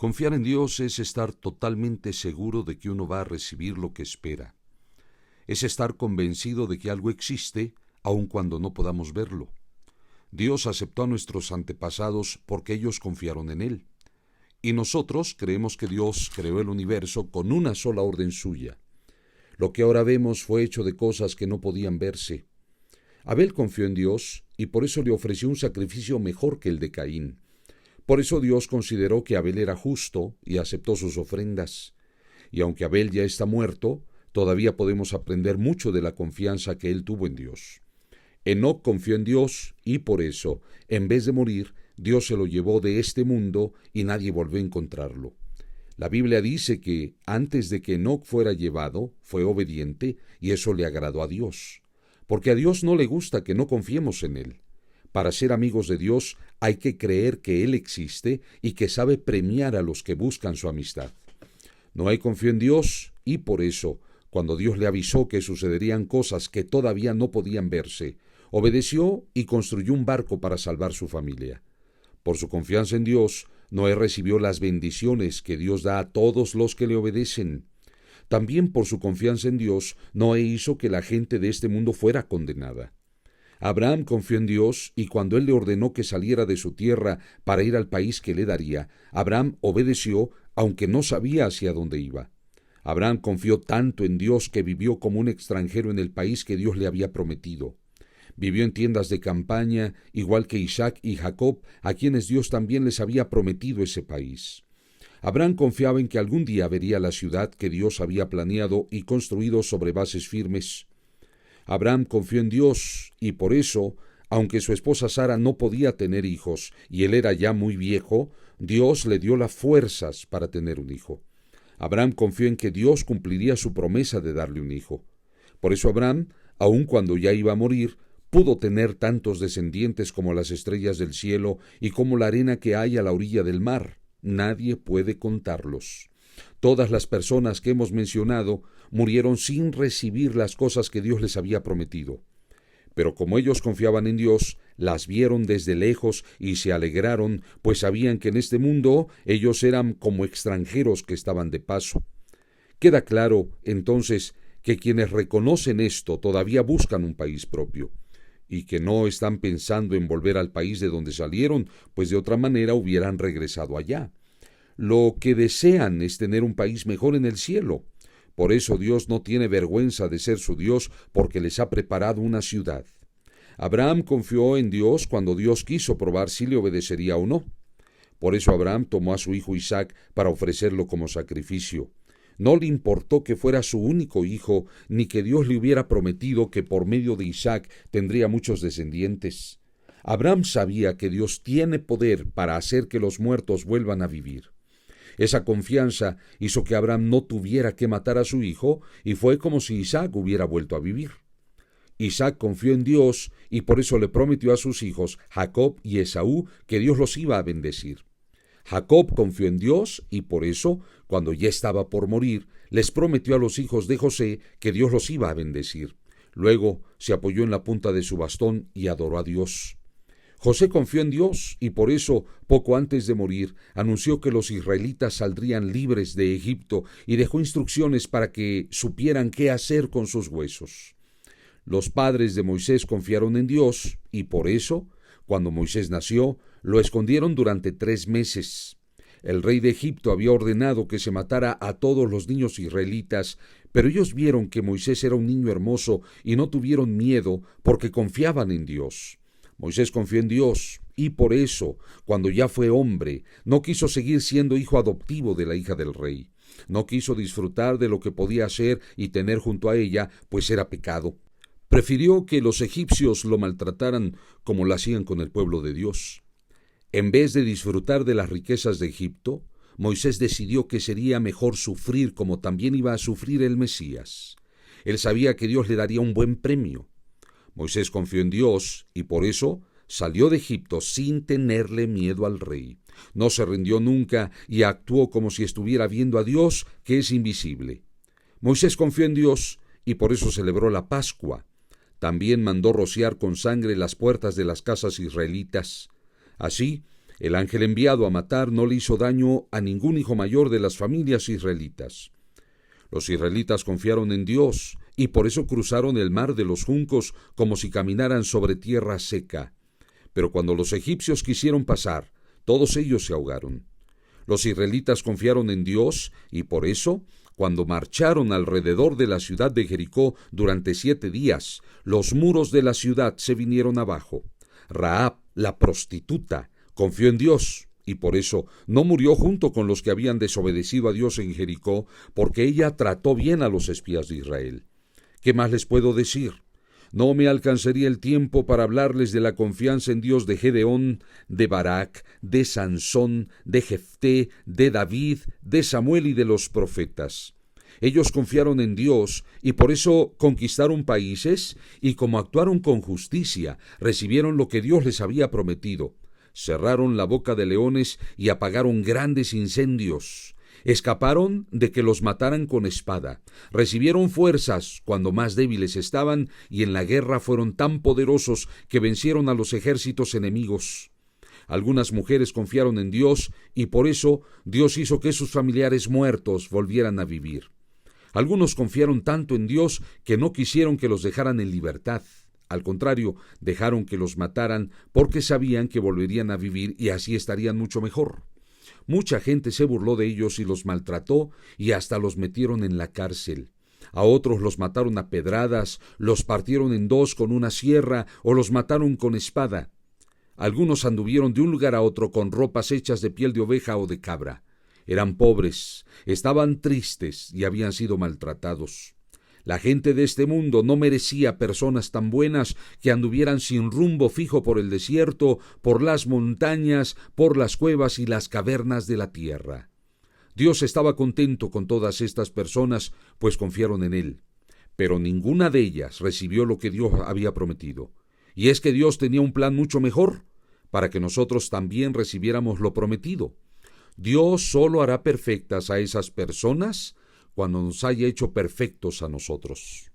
Confiar en Dios es estar totalmente seguro de que uno va a recibir lo que espera. Es estar convencido de que algo existe, aun cuando no podamos verlo. Dios aceptó a nuestros antepasados porque ellos confiaron en Él. Y nosotros creemos que Dios creó el universo con una sola orden suya. Lo que ahora vemos fue hecho de cosas que no podían verse. Abel confió en Dios y por eso le ofreció un sacrificio mejor que el de Caín. Por eso Dios consideró que Abel era justo y aceptó sus ofrendas. Y aunque Abel ya está muerto, todavía podemos aprender mucho de la confianza que él tuvo en Dios. Enoc confió en Dios y por eso, en vez de morir, Dios se lo llevó de este mundo y nadie volvió a encontrarlo. La Biblia dice que antes de que Enoc fuera llevado, fue obediente y eso le agradó a Dios. Porque a Dios no le gusta que no confiemos en Él. Para ser amigos de Dios hay que creer que Él existe y que sabe premiar a los que buscan su amistad. Noé confió en Dios y por eso, cuando Dios le avisó que sucederían cosas que todavía no podían verse, obedeció y construyó un barco para salvar su familia. Por su confianza en Dios, Noé recibió las bendiciones que Dios da a todos los que le obedecen. También por su confianza en Dios, Noé hizo que la gente de este mundo fuera condenada. Abraham confió en Dios y cuando Él le ordenó que saliera de su tierra para ir al país que le daría, Abraham obedeció aunque no sabía hacia dónde iba. Abraham confió tanto en Dios que vivió como un extranjero en el país que Dios le había prometido. Vivió en tiendas de campaña, igual que Isaac y Jacob, a quienes Dios también les había prometido ese país. Abraham confiaba en que algún día vería la ciudad que Dios había planeado y construido sobre bases firmes. Abraham confió en Dios y por eso, aunque su esposa Sara no podía tener hijos y él era ya muy viejo, Dios le dio las fuerzas para tener un hijo. Abraham confió en que Dios cumpliría su promesa de darle un hijo. Por eso Abraham, aun cuando ya iba a morir, pudo tener tantos descendientes como las estrellas del cielo y como la arena que hay a la orilla del mar. Nadie puede contarlos. Todas las personas que hemos mencionado murieron sin recibir las cosas que Dios les había prometido. Pero como ellos confiaban en Dios, las vieron desde lejos y se alegraron, pues sabían que en este mundo ellos eran como extranjeros que estaban de paso. Queda claro, entonces, que quienes reconocen esto todavía buscan un país propio, y que no están pensando en volver al país de donde salieron, pues de otra manera hubieran regresado allá. Lo que desean es tener un país mejor en el cielo. Por eso Dios no tiene vergüenza de ser su Dios, porque les ha preparado una ciudad. Abraham confió en Dios cuando Dios quiso probar si le obedecería o no. Por eso Abraham tomó a su hijo Isaac para ofrecerlo como sacrificio. No le importó que fuera su único hijo, ni que Dios le hubiera prometido que por medio de Isaac tendría muchos descendientes. Abraham sabía que Dios tiene poder para hacer que los muertos vuelvan a vivir. Esa confianza hizo que Abraham no tuviera que matar a su hijo, y fue como si Isaac hubiera vuelto a vivir. Isaac confió en Dios, y por eso le prometió a sus hijos, Jacob y Esaú, que Dios los iba a bendecir. Jacob confió en Dios, y por eso, cuando ya estaba por morir, les prometió a los hijos de José que Dios los iba a bendecir. Luego se apoyó en la punta de su bastón y adoró a Dios. José confió en Dios y por eso, poco antes de morir, anunció que los israelitas saldrían libres de Egipto y dejó instrucciones para que supieran qué hacer con sus huesos. Los padres de Moisés confiaron en Dios y por eso, cuando Moisés nació, lo escondieron durante 3 meses. El rey de Egipto había ordenado que se matara a todos los niños israelitas, pero ellos vieron que Moisés era un niño hermoso y no tuvieron miedo porque confiaban en Dios. Moisés confió en Dios y por eso, cuando ya fue hombre, no quiso seguir siendo hijo adoptivo de la hija del rey. No quiso disfrutar de lo que podía hacer y tener junto a ella, pues era pecado. Prefirió que los egipcios lo maltrataran como lo hacían con el pueblo de Dios. En vez de disfrutar de las riquezas de Egipto, Moisés decidió que sería mejor sufrir como también iba a sufrir el Mesías. Él sabía que Dios le daría un buen premio. Moisés confió en Dios y por eso salió de Egipto sin tenerle miedo al rey. No se rindió nunca y actuó como si estuviera viendo a Dios, que es invisible. Moisés confió en Dios y por eso celebró la Pascua. También mandó rociar con sangre las puertas de las casas israelitas. Así, El ángel enviado a matar no le hizo daño a ningún hijo mayor de las familias israelitas. Los israelitas confiaron en Dios y por eso cruzaron el mar de los juncos como si caminaran sobre tierra seca. Pero cuando los egipcios quisieron pasar, todos ellos se ahogaron. Los israelitas confiaron en Dios y por eso, cuando marcharon alrededor de la ciudad de Jericó durante 7 días, los muros de la ciudad se vinieron abajo. Rahab, la prostituta, confió en Dios y por eso no murió junto con los que habían desobedecido a Dios en Jericó, porque ella trató bien a los espías de Israel. ¿Qué más les puedo decir? No me alcanzaría el tiempo para hablarles de la confianza en Dios de Gedeón, de Barak, de Sansón, de Jefté, de David, de Samuel y de los profetas. Ellos confiaron en Dios y por eso conquistaron países y como actuaron con justicia, recibieron lo que Dios les había prometido. Cerraron la boca de leones y apagaron grandes incendios. Escaparon de que los mataran con espada. Recibieron fuerzas cuando más débiles estaban y en la guerra fueron tan poderosos que vencieron a los ejércitos enemigos. Algunas mujeres confiaron en Dios y por eso Dios hizo que sus familiares muertos volvieran a vivir. Algunos confiaron tanto en Dios que no quisieron que los dejaran en libertad. Al contrario, dejaron que los mataran porque sabían que volverían a vivir y así estarían mucho mejor. Mucha gente se burló de ellos y los maltrató y hasta los metieron en la cárcel. A otros los mataron a pedradas, los partieron en dos con una sierra o los mataron con espada. Algunos anduvieron de un lugar a otro con ropas hechas de piel de oveja o de cabra. Eran pobres, estaban tristes y habían sido maltratados. La gente de este mundo no merecía personas tan buenas que anduvieran sin rumbo fijo por el desierto, por las montañas, por las cuevas y las cavernas de la tierra. Dios estaba contento con todas estas personas, pues confiaron en Él. Pero ninguna de ellas recibió lo que Dios había prometido. Y es que Dios tenía un plan mucho mejor, para que nosotros también recibiéramos lo prometido. Dios solo hará perfectas a esas personas cuando nos haya hecho perfectos a nosotros.